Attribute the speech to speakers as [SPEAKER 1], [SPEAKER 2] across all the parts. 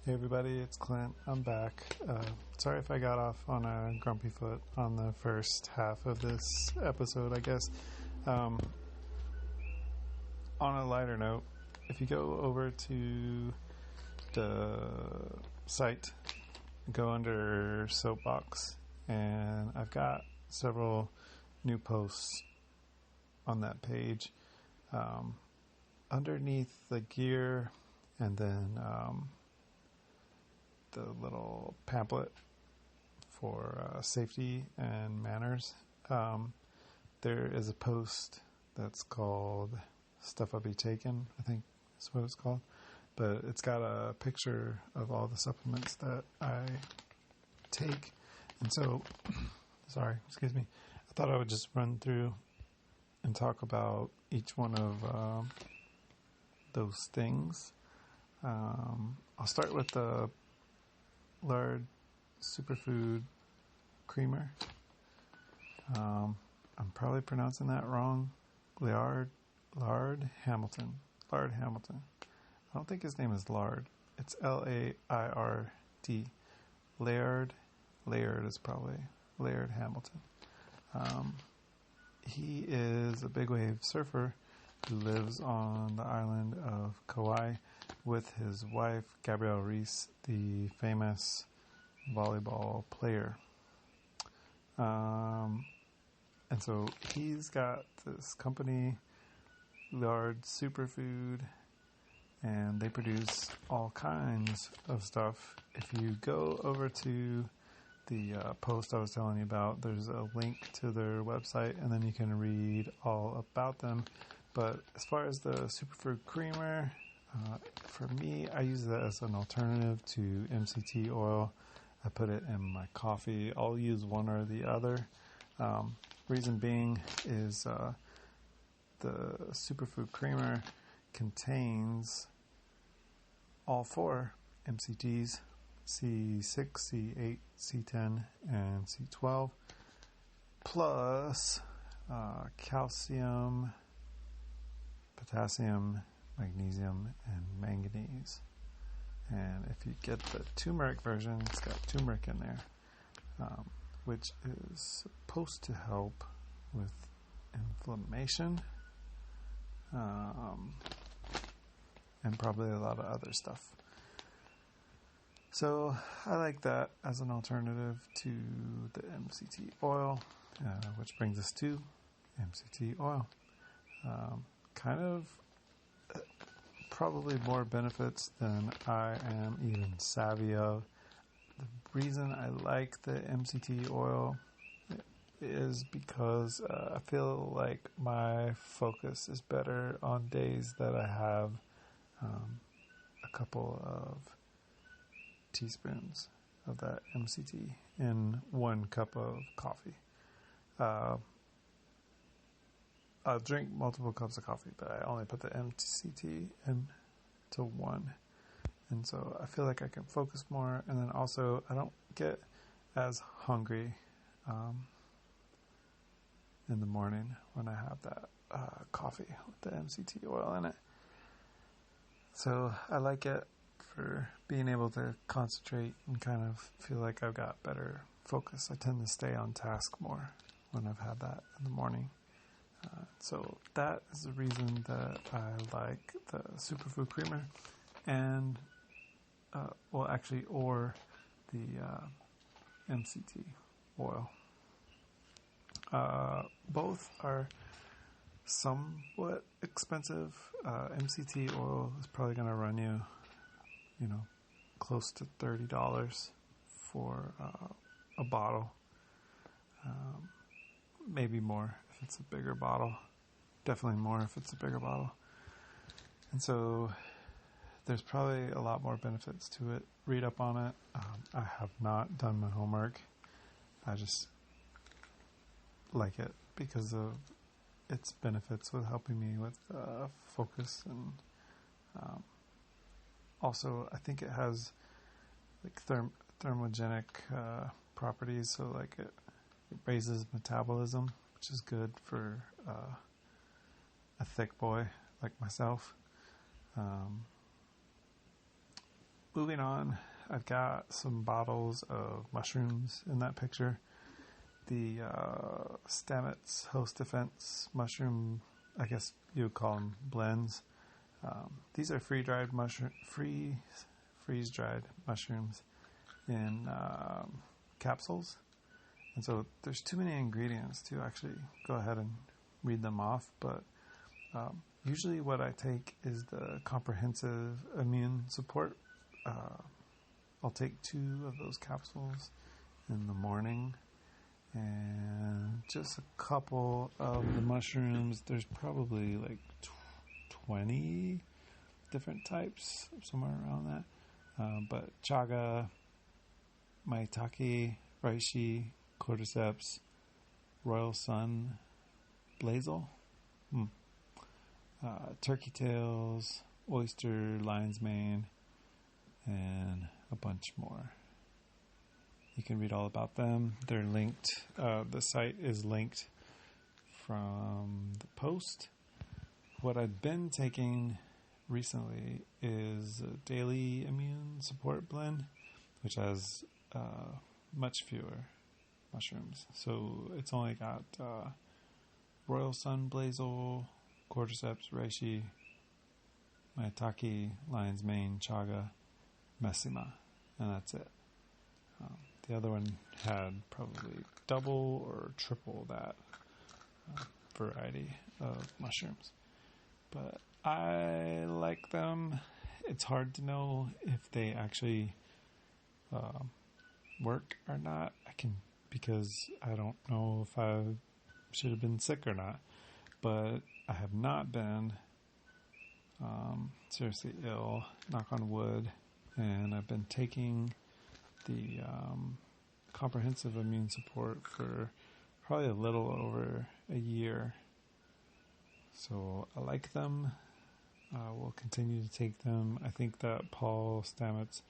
[SPEAKER 1] Hey everybody, it's Clint. I'm back. Sorry if I got off on a grumpy foot on the first half of this episode, I guess. On a lighter note, if you go over to the site, go under Soapbox, and I've got several new posts on that page. Underneath the gear, and then the little pamphlet for safety and manners. There is a post that's called Stuff I'll Be Taking, I think is what it's called. But it's got a picture of all the supplements that I take. And so, sorry, excuse me. I thought I would just run through and talk about each one of those things. I'll start with the Lard Superfood Creamer. I'm probably pronouncing that wrong. Lard Hamilton. Lard Hamilton. I don't think his name is Lard. It's Laird. Laird is probably Laird Hamilton. He is a big wave surfer who lives on the island of Kauai with his wife, Gabrielle Reese, the famous volleyball player. And so he's got this company, Lard Superfood, and they produce all kinds of stuff. If you go over to the post I was telling you about, there's a link to their website, and then you can read all about them. But as far as the Superfood Creamer, for me, I use that as an alternative to MCT oil. I put it in my coffee. I'll use one or the other. Reason being is the Superfood Creamer contains all four MCTs, C6, C8, C10, and C12, plus calcium, potassium, magnesium, and manganese. And if you get the turmeric version, it's got turmeric in there, which is supposed to help with inflammation, and probably a lot of other stuff. So I like that as an alternative to the MCT oil, which brings us to MCT oil. Kind of probably more benefits than I am even savvy of. The reason I like the MCT oil is because I feel like my focus is better on days that I have a couple of teaspoons of that MCT in 1 cup of coffee. I'll drink multiple cups of coffee, but I only put the MCT into 1. And so I feel like I can focus more, and then also I don't get as hungry in the morning when I have that coffee with the MCT oil in it. So I like it for being able to concentrate and kind of feel like I've got better focus. I tend to stay on task more when I've had that in the morning. So that is the reason that I like the Superfood Creamer, and or the MCT oil. Both are somewhat expensive. MCT oil is probably going to run you, close to $30 for a bottle. Maybe more if it's a bigger bottle. Definitely more if it's a bigger bottle. And so there's probably a lot more benefits to it. Read up on it. I have not done my homework. I just like it because of its benefits with helping me with focus, and also I think it has like thermogenic properties, so like it raises metabolism, which is good for a thick boy like myself. moving on, I've got some bottles of mushrooms in that picture. The Stamets Host Defense mushroom, I guess you would call them blends. These are freeze-dried mushrooms in capsules. And so there's too many ingredients to actually go ahead and read them off, but usually what I take is the comprehensive immune support. I'll take 2 of those capsules in the morning, and just a couple of the mushrooms. There's probably like 20 different types, somewhere around that. But chaga, maitake, reishi, cordyceps, royal sun, blazel, turkey tails, oyster, lion's mane, and a bunch more. You can read all about them. They're linked. The site is linked from the post. What I've been taking recently is a daily immune support blend, which has much fewer mushrooms. So it's only got royal sun, blazel, cordyceps, reishi, maitake, lion's mane, chaga, messima, and that's it. The other one had probably double or triple that variety of mushrooms. But I like them. It's hard to know if they actually work or not. Because I don't know if I should have been sick or not. But I have not been seriously ill, knock on wood, and I've been taking the comprehensive immune support for probably a little over a year. So I like them. We'll continue to take them. I think that Paul Stamets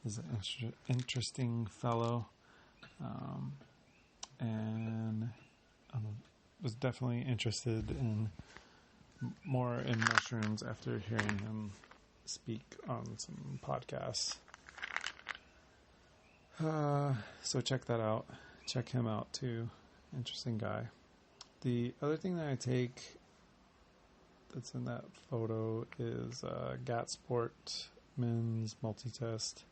[SPEAKER 1] is an interesting fellow, and I was definitely interested in more in mushrooms after hearing him speak on some podcasts. So check that out. Check him out too. Interesting guy. The other thing that I take that's in that photo is GAT Sport Men's Multitest.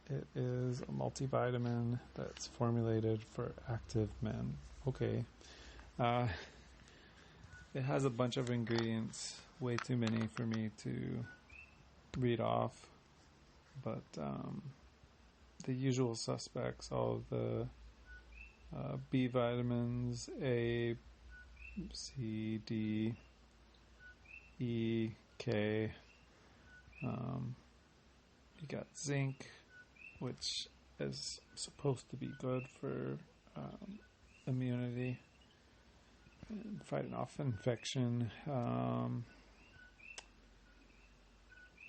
[SPEAKER 1] It is a multivitamin that's formulated for active men. Okay. It has a bunch of ingredients, way too many for me to read off. But the usual suspects, all of the B vitamins, A, C, D, E, K. You got zinc, which is supposed to be good for immunity and fighting off infection.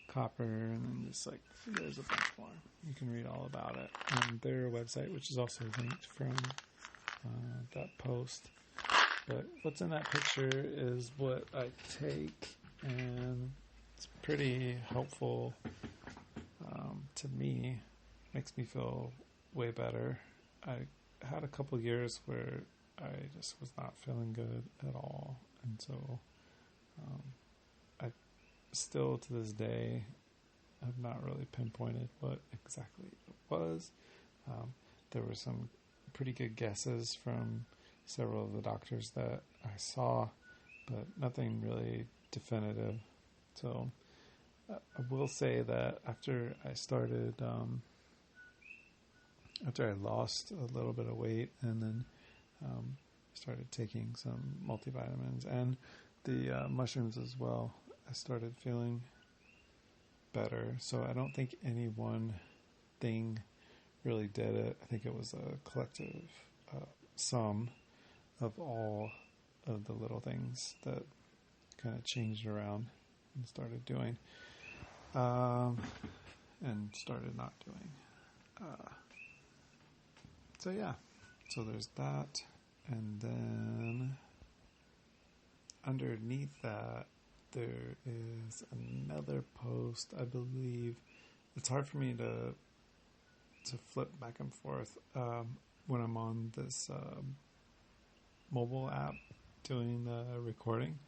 [SPEAKER 1] Copper, and then just like there's a bunch more. You can read all about it on their website, which is also linked from that post. But what's in that picture is what I take, and it's pretty helpful to me. Makes me feel way better. I had a couple years where I just was not feeling good at all, and so I still to this day have not really pinpointed what exactly it was. There were some pretty good guesses from several of the doctors that I saw, but nothing really definitive. So I will say that after I started, after I lost a little bit of weight and then started taking some multivitamins and the mushrooms as well, I started feeling better. So I don't think any one thing really did it. I think it was a collective sum of all of the little things that kind of changed around and started doing and started not doing. So yeah, so there's that, and then underneath that there is another post, I believe. It's hard for me to flip back and forth when I'm on this mobile app doing the recording,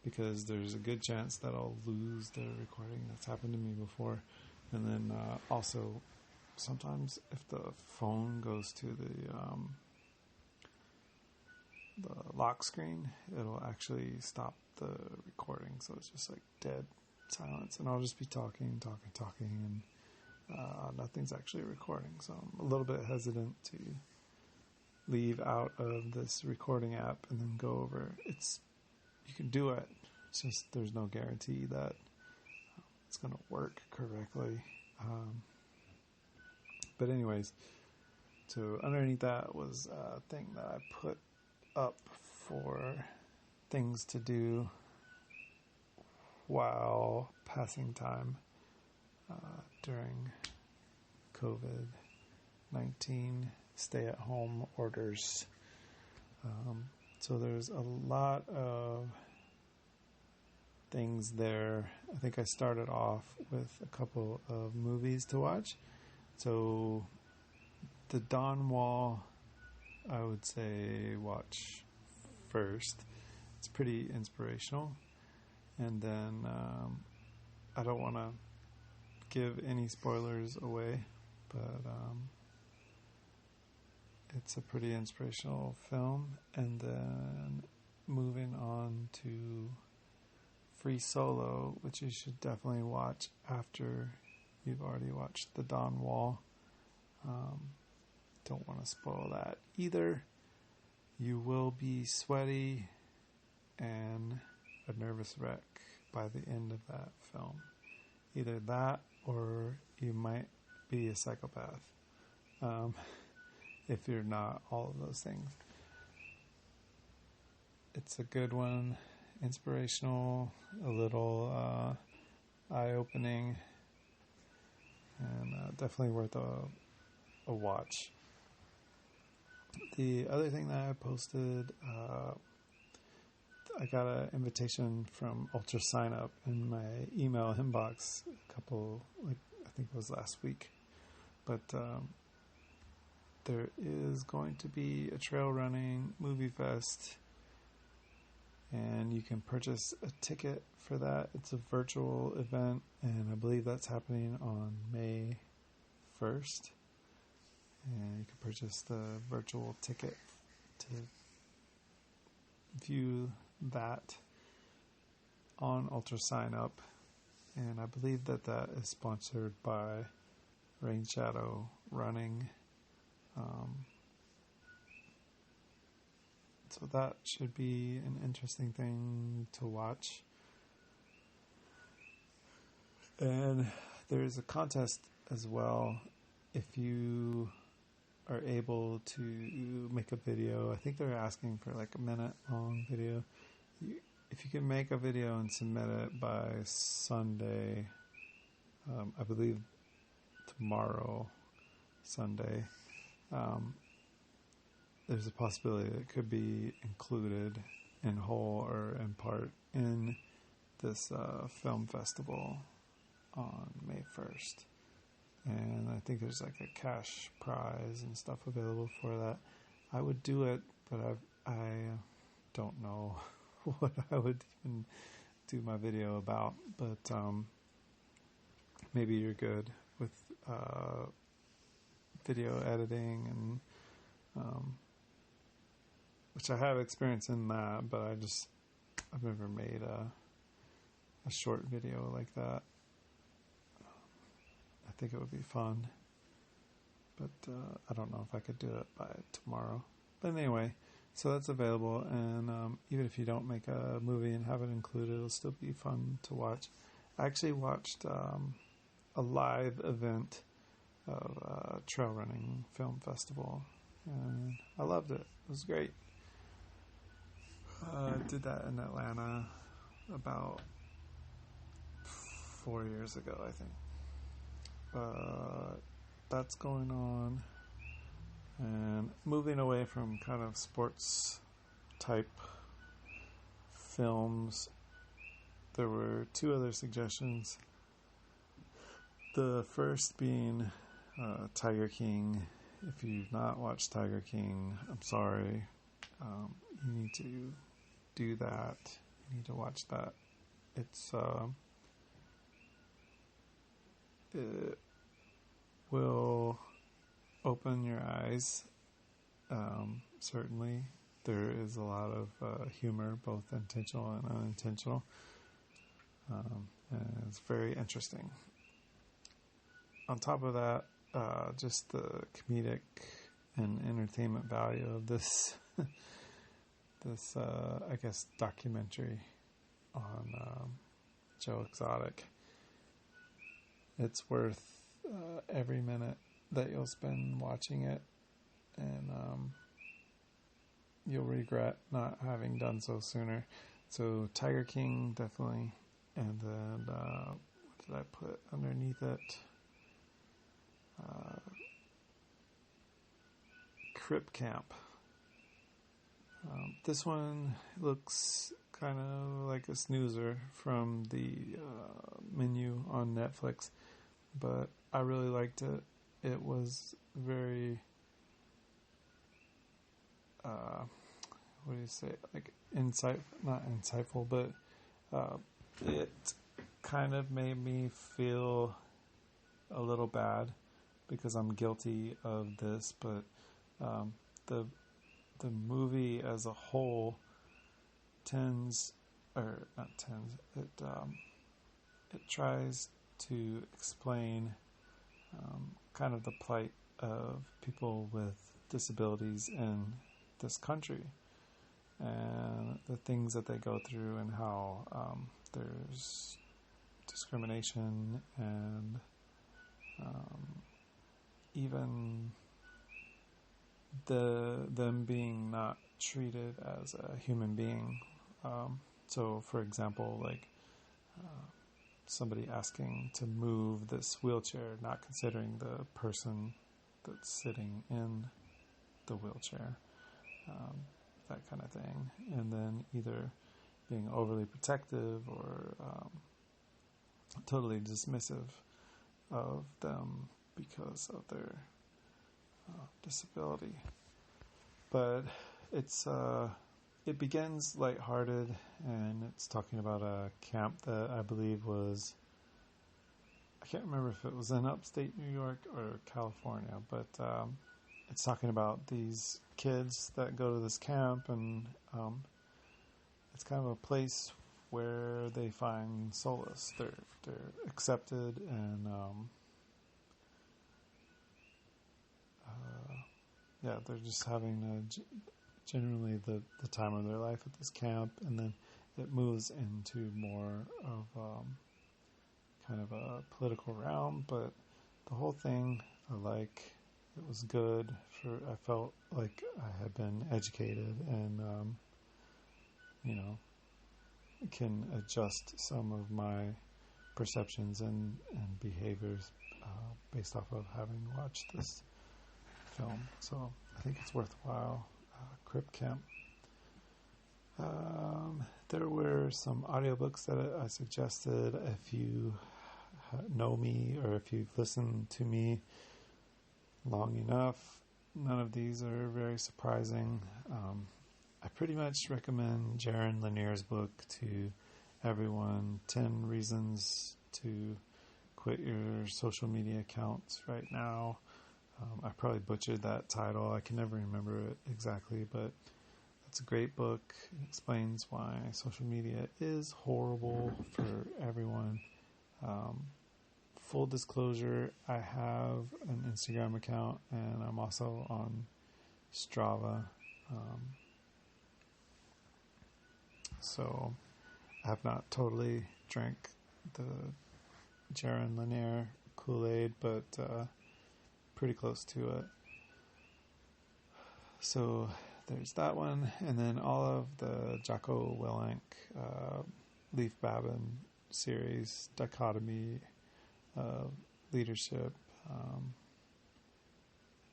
[SPEAKER 1] because there's a good chance that I'll lose the recording. That's happened to me before. And then also sometimes if the phone goes to the lock screen, it'll actually stop the recording. So it's just like dead silence, and I'll just be talking, and nothing's actually recording. So I'm a little bit hesitant to leave out of this recording app and then go over. You can do it. It's just there's no guarantee that it's going to work correctly. But anyways, so underneath that was a thing that I put up for things to do while passing time during COVID-19 stay-at-home orders. So there's a lot of things there. I think I started off with a couple of movies to watch. So the Dawn Wall, I would say watch first. It's pretty inspirational. And then I don't want to give any spoilers away, but it's a pretty inspirational film. And then moving on to Free Solo, which you should definitely watch after you've already watched The Dawn Wall. Don't want to spoil that either. You will be sweaty and a nervous wreck by the end of that film. Either that or you might be a psychopath. If you're not all of those things. It's a good one, inspirational, a little eye-opening, and definitely worth a watch. The other thing that I posted, I got an invitation from Ultra Sign Up in my email inbox I think it was last week. But there is going to be a trail running movie fest, and you can purchase a ticket for that. It's a virtual event, and I believe that's happening on May 1st. And you can purchase the virtual ticket to view that on Ultra Sign Up. And I believe that is sponsored by Rain Shadow Running. So that should be an interesting thing to watch. And there's a contest as well. If you are able to make a video, I think they're asking for like a minute-long video. If you can make a video and submit it by Sunday, I believe tomorrow, Sunday, there's a possibility that it could be included in whole or in part in this film festival on May 1st. And I think there's like a cash prize and stuff available for that. I would do it, but I don't know what I would even do my video about. But maybe you're good with video editing, and which I have experience in that, but I've never made a short video like that. I think it would be fun, but I don't know if I could do it by tomorrow. But anyway, so that's available, and even if you don't make a movie and have it included, it'll still be fun to watch. I actually watched a live event of a trail running film festival, and I loved it. It was great. I did that in Atlanta about 4 years ago, I think. That's going on, and moving away from kind of sports type films, there were two other suggestions. The first being Tiger King. If you've not watched Tiger King, I'm sorry. You need to do that. You need to watch that. It will open your eyes. Certainly, there is a lot of humor, both intentional and unintentional. And it's very interesting. On top of that, just the comedic and entertainment value of this, I guess, documentary on Joe Exotic. It's worth every minute that you'll spend watching it, and you'll regret not having done so sooner. So Tiger King, definitely. And then, what did I put underneath it? Crip Camp. This one looks kind of like a snoozer from the menu on Netflix, but I really liked it. It was very, what do you say, like not insightful, but it kind of made me feel a little bad because I'm guilty of this, but the movie as a whole it tries to explain kind of the plight of people with disabilities in this country and the things that they go through and how there's discrimination and even them being not treated as a human being. So, for example, like somebody asking to move this wheelchair, not considering the person that's sitting in the wheelchair, that kind of thing. And then either being overly protective or totally dismissive of them because of their disability. But it begins lighthearted, and it's talking about a camp that I believe was, I can't remember if it was in upstate New York or California, but it's talking about these kids that go to this camp, and it's kind of a place where they find solace. They're accepted, and they're just having generally the time of their life at this camp, and then it moves into more of kind of a political realm, but the whole thing it was good. I felt like I had been educated and can adjust some of my perceptions and behaviors based off of having watched this film. So I think it's worthwhile. Crip Camp. There were some audiobooks that I suggested. If you know me or if you've listened to me long enough, none of these are very surprising. I pretty much recommend Jaron Lanier's book to everyone, 10 Reasons to Quit Your Social Media Accounts Right Now. I probably butchered that title. I can never remember it exactly, but it's a great book. It explains why social media is horrible for everyone. Full disclosure, I have an Instagram account, and I'm also on Strava. So I have not totally drank the Jaron Lanier Kool-Aid, but pretty close to it. So there's that one, and then all of the Jocko Willink, Leaf Babin series, Dichotomy, Leadership,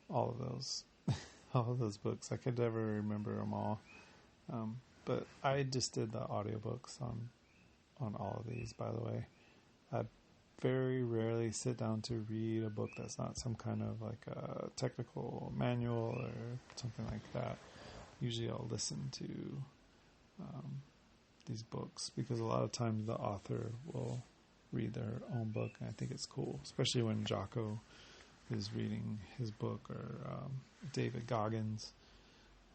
[SPEAKER 1] all of those books. I could never remember them all, but I just did the audiobooks on on all of these, by the way. I very rarely sit down to read a book that's not some kind of like a technical manual or something like that. Usually I'll listen to these books because a lot of times the author will read their own book, and I think it's cool, especially when Jocko is reading his book, or David Goggins.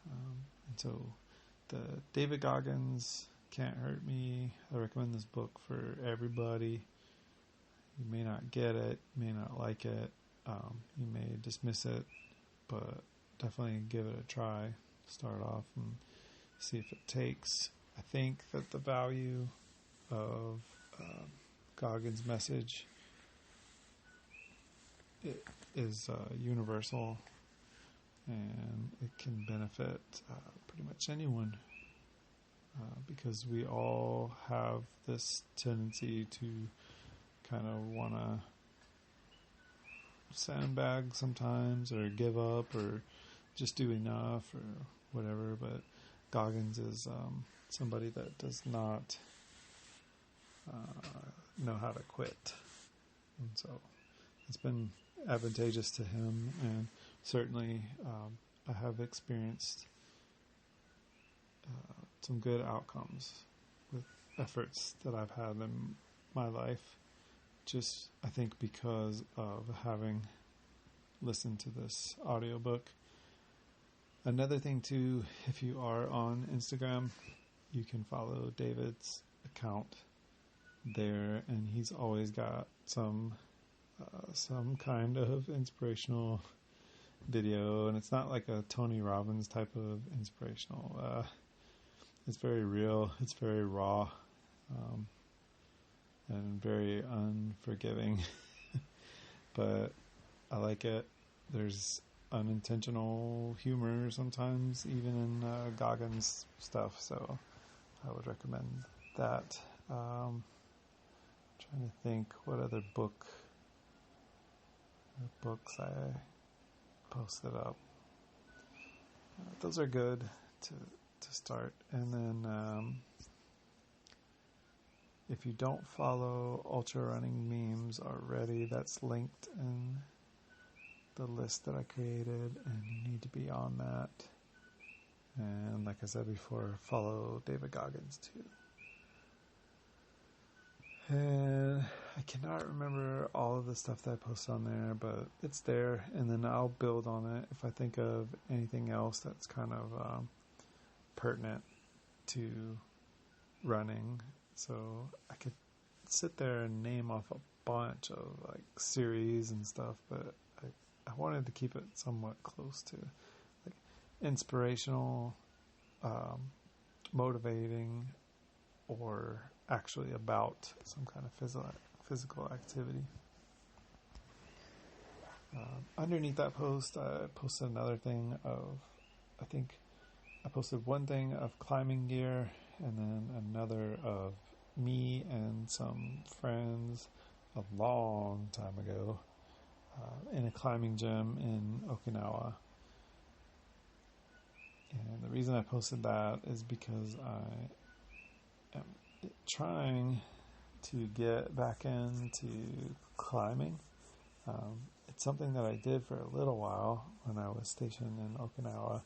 [SPEAKER 1] And so the David Goggins Can't Hurt Me, I recommend this book for everybody. You may not get it, may not like it, you may dismiss it, but definitely give it a try. Start off and see if it takes. I think that the value of Goggins' message is universal, and it can benefit pretty much anyone, because we all have this tendency to kind of want to sandbag sometimes, or give up, or just do enough, or whatever. But Goggins is somebody that does not know how to quit, and so it's been advantageous to him, and certainly I have experienced some good outcomes with efforts that I've had in my life, just I think because of having listened to this audiobook. Another thing too, if you are on Instagram, you can follow David's account there, and he's always got some kind of inspirational video, and it's not like a Tony Robbins type of inspirational. It's very real, it's very raw, and very unforgiving, but I like it. There's unintentional humor sometimes, even in Goggins stuff, so I would recommend that. Trying to think what other books I posted up. Those are good to start. And then if you don't follow Ultra Running Memes already, that's linked in the list that I created, and you need to be on that. And like I said before, follow David Goggins too. And I cannot remember all of the stuff that I post on there, but it's there, and then I'll build on it if I think of anything else that's kind of pertinent to running. So I could sit there and name off a bunch of like series and stuff, but I wanted to keep it somewhat close to like inspirational, motivating, or actually about some kind of physical activity. Underneath that post, I posted another thing of, I think I posted one thing of climbing gear, and then another of me and some friends a long time ago in a climbing gym in Okinawa. And the reason I posted that is because I am trying to get back into climbing. It's something that I did for a little while when I was stationed in Okinawa,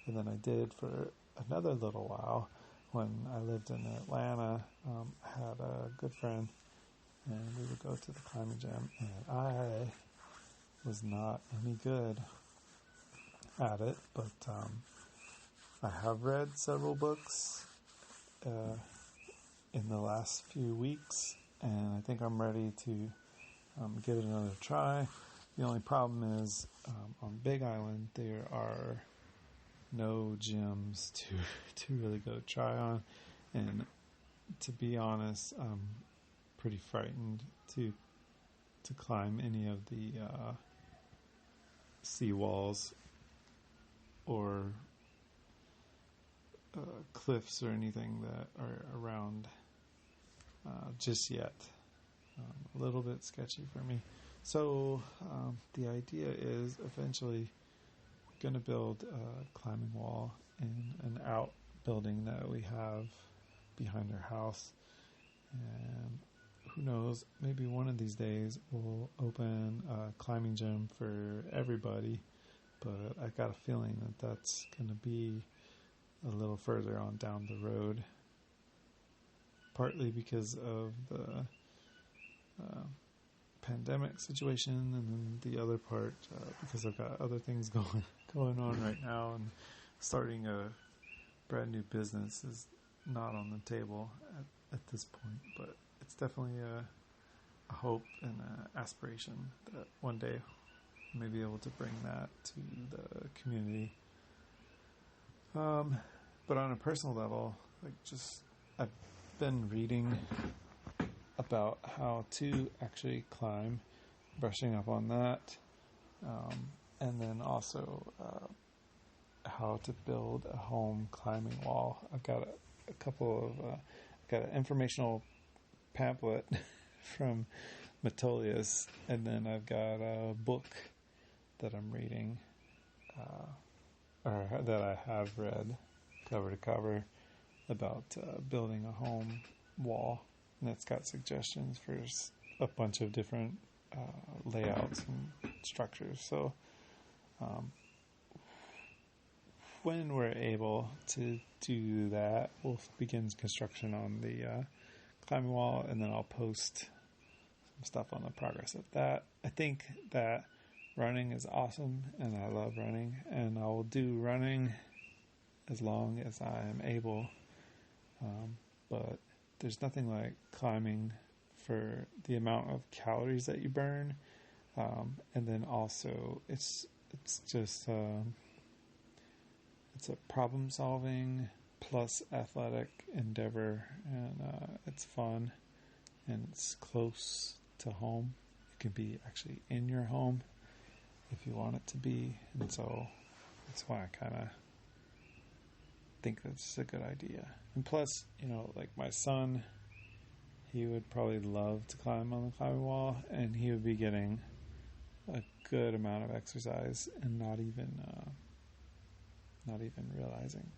[SPEAKER 1] and then I did for another little while when I lived in Atlanta. I had a good friend, and we would go to the climbing gym, and I was not any good at it, but I have read several books in the last few weeks, and I think I'm ready to give it another try. The only problem is on Big Island there are no gyms to really go try on, and to be honest, I'm pretty frightened to climb any of the seawalls or cliffs or anything that are around just yet. A little bit sketchy for me. So the idea is eventually going to build a climbing wall in an outbuilding that we have behind our house, And who knows, maybe one of these days we'll open a climbing gym for everybody, but I got a feeling that that's going to be a little further on down the road, partly because of the pandemic situation, and then the other part because I've got other things going on right now, and starting a brand new business is not on the table at this point, but it's definitely a hope and an aspiration that one day I may be able to bring that to the community. But on a personal level, I've been reading about how to actually climb, brushing up on that, and then also how to build a home climbing wall. I've got a couple of got an informational pamphlet from Metolius, and then I've got a book that I'm reading, or that I have read cover to cover, about building a home wall, and it's got suggestions for a bunch of different layouts and structures. So when we're able to do that, we'll begin construction on the climbing wall, and then I'll post some stuff on the progress of that. I think that running is awesome, and I love running, and I will do running as long as I am able. But there's nothing like climbing for the amount of calories that you burn, and then also it's just it's a problem solving plus athletic endeavor, and it's fun, and it's close to home. It can be actually in your home if you want it to be, and so that's why I kind of think that's a good idea. And plus, like my son, he would probably love to climb on the climbing wall, and he would be getting a good amount of exercise and not even realizing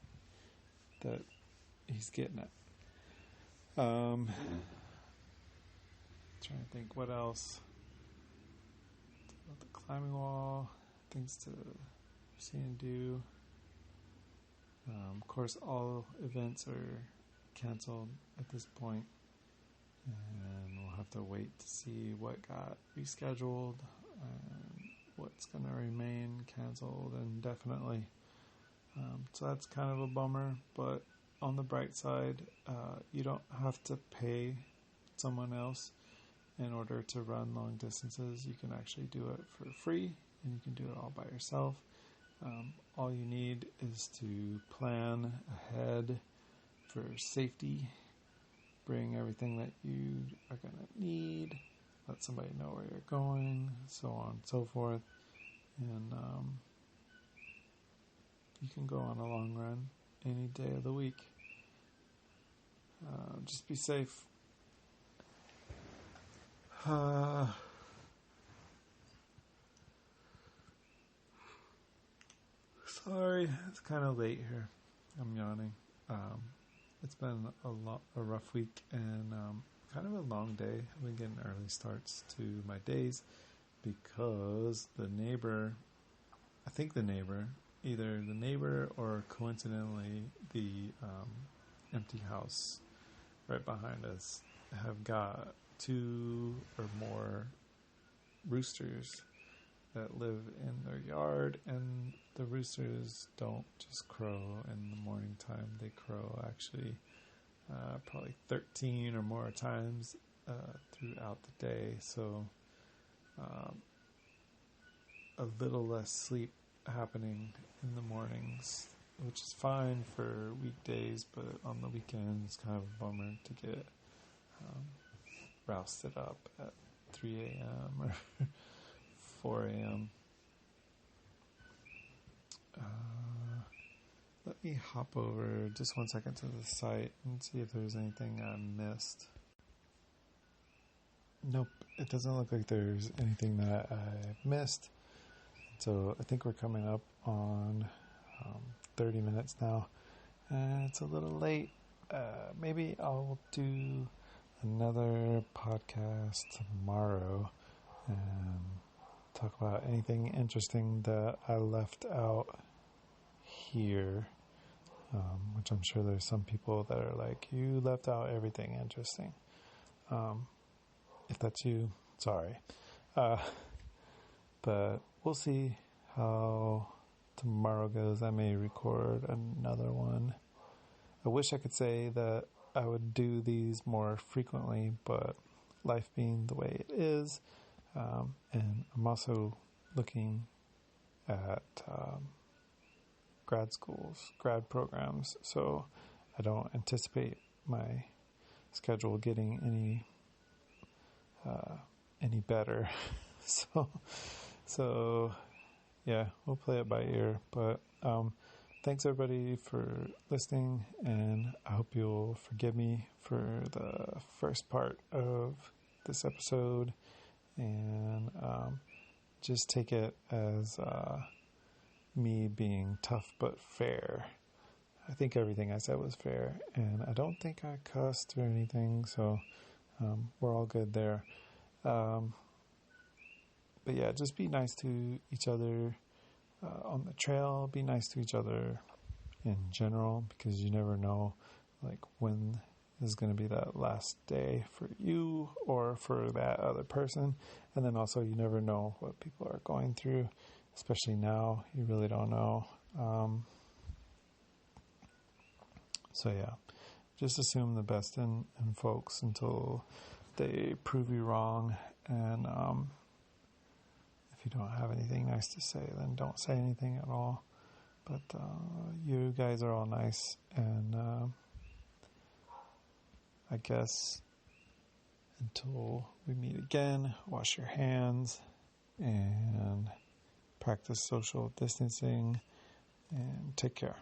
[SPEAKER 1] that he's getting it. Trying to think what else about the climbing wall, things to see and do. Of course, all events are canceled at this point, and we'll have to wait to see what got rescheduled and what's going to remain canceled indefinitely. So that's kind of a bummer, but on the bright side, you don't have to pay someone else in order to run long distances. You can actually do it for free, and you can do it all by yourself. All you need is to plan ahead for safety, bring everything that you are going to need, let somebody know where you're going, so on and so forth, and you can go on a long run any day of the week. Just be safe. Sorry, it's kind of late here. I'm yawning. It's been a rough week, and kind of a long day. I've been getting early starts to my days because either the neighbor or coincidentally the empty house right behind us have got 2 or more roosters that live in their yard, and the roosters don't just crow in the morning time. They crow actually probably 13 or more times throughout the day, so a little less sleep happening in the mornings, which is fine for weekdays, but on the weekends it's kind of a bummer to get rousted up at 3 a.m. or 4 a.m. Let me hop over just 1 second to the site and see if there's anything I missed. Nope, it doesn't look like there's anything that I missed. So I think we're coming up on 30 minutes now. It's a little late. Maybe I'll do another podcast tomorrow and talk about anything interesting that I left out here, which I'm sure there's some people that are like, you left out everything interesting. If that's you, sorry. But we'll see how tomorrow goes. I may record another one. I wish I could say that I would do these more frequently, but life being the way it is, and I'm also looking at grad schools, grad programs, so I don't anticipate my schedule getting any better. So yeah, we'll play it by ear. But thanks everybody for listening, and I hope you'll forgive me for the first part of this episode, and just take it as me being tough but fair. I think everything I said was fair, and I don't think I cussed or anything, so we're all good there. But yeah, just be nice to each other on the trail. Be nice to each other in general, because you never know like when is going to be that last day for you or for that other person. And then also you never know what people are going through, especially now. You really don't know. So yeah, just assume the best in folks until they prove you wrong. And if you don't have anything nice to say, then don't say anything at all. But you guys are all nice, and I guess until we meet again, wash your hands and practice social distancing, and take care.